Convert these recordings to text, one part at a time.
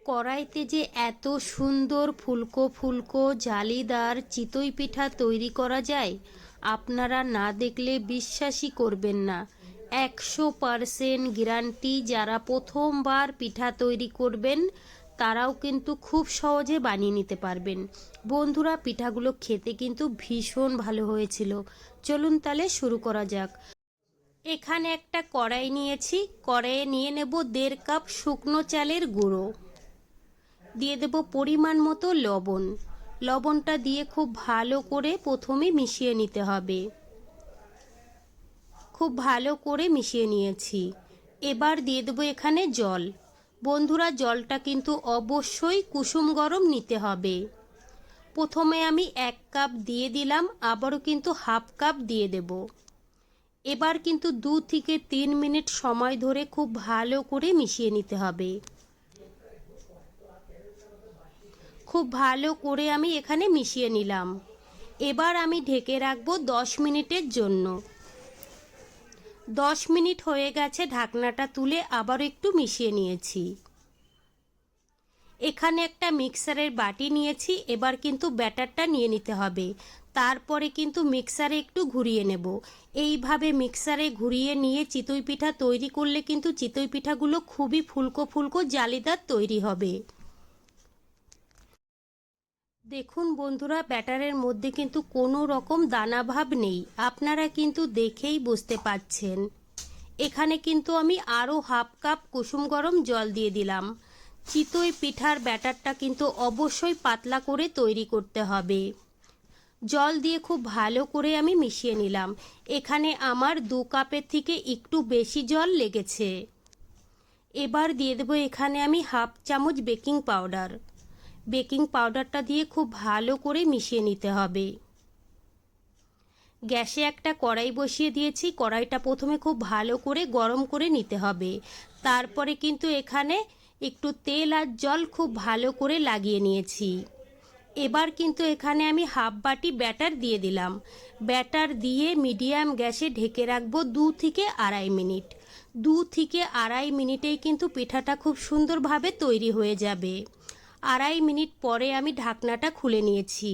কড়াইতে যে এত সুন্দর ফুলকো ফুলকো জালিদার চিতই পিঠা তৈরি করা যায়, আপনারা না দেখলে বিশ্বাসই করবেন না। 100% গ্যারান্টি। যারা প্রথমবার পিঠা তৈরি করবেন তারাও কিন্তু খুব সহজে বানিয়ে নিতে পারবেন। বন্ধুরা, পিঠাগুলো খেতে কিন্তু ভীষণ ভালো হয়েছিল। চলুন তাহলে শুরু করা যাক। এখানে একটা কড়াই নিয়েছি, কড়াইয়ে নিয়ে নেব 1.5 কাপ শুকনো চালের গুঁড়ো, দিয়ে দেব পরিমাণ মতো লবণ। লবণটা দিয়ে খুব ভালো করে প্রথমে মিশিয়ে নিতে হবে। খুব ভালো করে মিশিয়ে নিয়েছি। এবার দিয়ে দেব এখানে জল। বন্ধুরা, জলটা কিন্তু অবশ্যই কুসুম গরম নিতে হবে। প্রথমে আমি 1 কাপ দিয়ে দিলাম, আবারও কিন্তু 1/2 কাপ দিয়ে দেব। এবার কিন্তু 2 থেকে 3 মিনিট সময় ধরে খুব ভালো করে মিশিয়ে নিতে হবে। খুব ভালো করে আমি এখানে মিশিয়ে নিলাম। এবার আমি ঢেকে রাখবো 10 মিনিটের জন্য। 10 মিনিট হয়ে গেছে, ঢাকনাটা তুলে আবার একটু মিশিয়ে নিয়েছি। এখানে একটা মিক্সারের বাটি নিয়েছি। এবার কিন্তু ব্যাটারটা নিয়ে নিতে হবে। তারপরে কিন্তু মিক্সারে একটু ঘুরিয়ে নেব। এইভাবে মিক্সারে ঘুরিয়ে নিয়ে চিতই পিঠা তৈরি করলে কিন্তু চিতই পিঠাগুলো খুবই ফুলকো ফুলকো জালিদার তৈরি হবে। দেখুন বন্ধুরা, ব্যাটারের মধ্যে কিন্তু কোনো রকম দানা ভাব নেই। আপনারা কিন্তু দেখেই বুঝতে পাচ্ছেন। এখানে কিন্তু আমি আরও 1/2 কাপ কুসুম গরম জল দিয়ে দিলাম। চিতই পিঠার ব্যাটারটা কিন্তু অবশ্যই পাতলা করে তৈরি করতে হবে। জল দিয়ে খুব ভালো করে আমি মিশিয়ে নিলাম। এখানে আমার 2 কাপের থেকে একটু বেশি জল লেগেছে। এবার দিয়ে দেবো এখানে আমি 1/2 চামচ বেকিং পাউডার। বেকিং পাউডারটা দিয়ে খুব ভালো করে মিশিয়ে নিতে হবে। গ্যাসে একটা কড়াই বসিয়ে দিয়েছি। কড়াইটা প্রথমে খুব ভালো করে গরম করে নিতে হবে। তারপরে কিন্তু এখানে একটু তেল আর জল খুব ভালো করে লাগিয়ে নিয়েছি। এবার কিন্তু এখানে আমি 1/2 বাটি ব্যাটার দিয়ে দিলাম। ব্যাটার দিয়ে মিডিয়াম গ্যাসে ঢেকে রাখবো 2 থেকে 2.5 মিনিট। 2 থেকে 2.5 মিনিটেই কিন্তু পিঠাটা খুব সুন্দরভাবে তৈরি হয়ে যাবে। 2.5 মিনিট পরে আমি ঢাকনাটা খুলে নিয়েছি।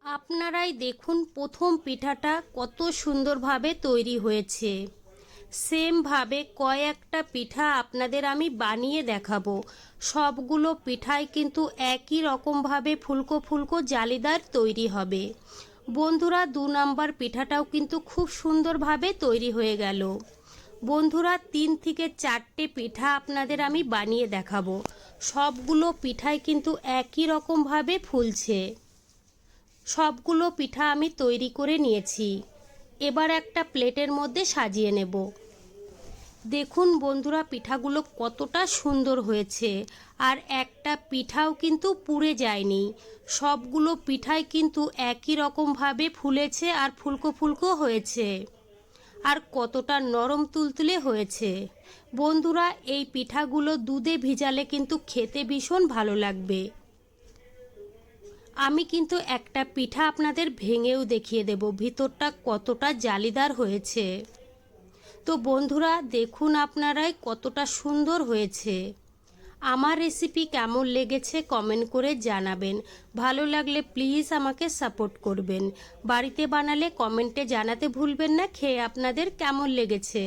আপনারাই দেখুন প্রথম পিঠাটা কত সুন্দরভাবে তৈরি হয়েছে। সেমভাবে কয়েকটা পিঠা আপনাদের আমি বানিয়ে দেখাবো। সবগুলো পিঠাই কিন্তু একই রকমভাবে ফুলকো ফুলকো জালিদার তৈরি হবে। বন্ধুরা, 2 নাম্বার পিঠাটাও কিন্তু খুব সুন্দরভাবে তৈরি হয়ে গেল। বন্ধুরা, 3 থেকে 4টে পিঠা আপনাদের আমি বানিয়ে দেখাবো। সবগুলো পিঠাই কিন্তু একই রকমভাবে ফুলছে। সবগুলো পিঠা আমি তৈরি করে নিয়েছি। এবার একটা প্লেটের মধ্যে সাজিয়ে নেব। দেখুন বন্ধুরা, পিঠাগুলো কতটা সুন্দর হয়েছে। আর একটা পিঠাও কিন্তু পুড়ে যায়নি। সবগুলো পিঠাই কিন্তু একই রকমভাবে ফুলেছে আর ফুলকো ফুলকো হয়েছে। আর কতটা নরম তুলতুলে হয়েছে। বন্ধুরা, এই পিঠাগুলো দুধে ভিজালে কিন্তু খেতে ভীষণ ভালো লাগবে। আমি কিন্তু একটা পিঠা আপনাদের ভেঙেও দেখিয়ে দেব ভিতরটা কতটা জালিদার হয়েছে। তো বন্ধুরা, দেখুন আপনারাই কতটা সুন্দর হয়েছে। আমার রেসিপি কেমন লেগেছে কমেন্ট করে জানাবেন। ভালো লাগলে প্লিজ আমাকে সাপোর্ট করবেন। বাড়িতে বানালে কমেন্টে জানাতে ভুলবেন না খেয়ে আপনাদের কেমন লেগেছে।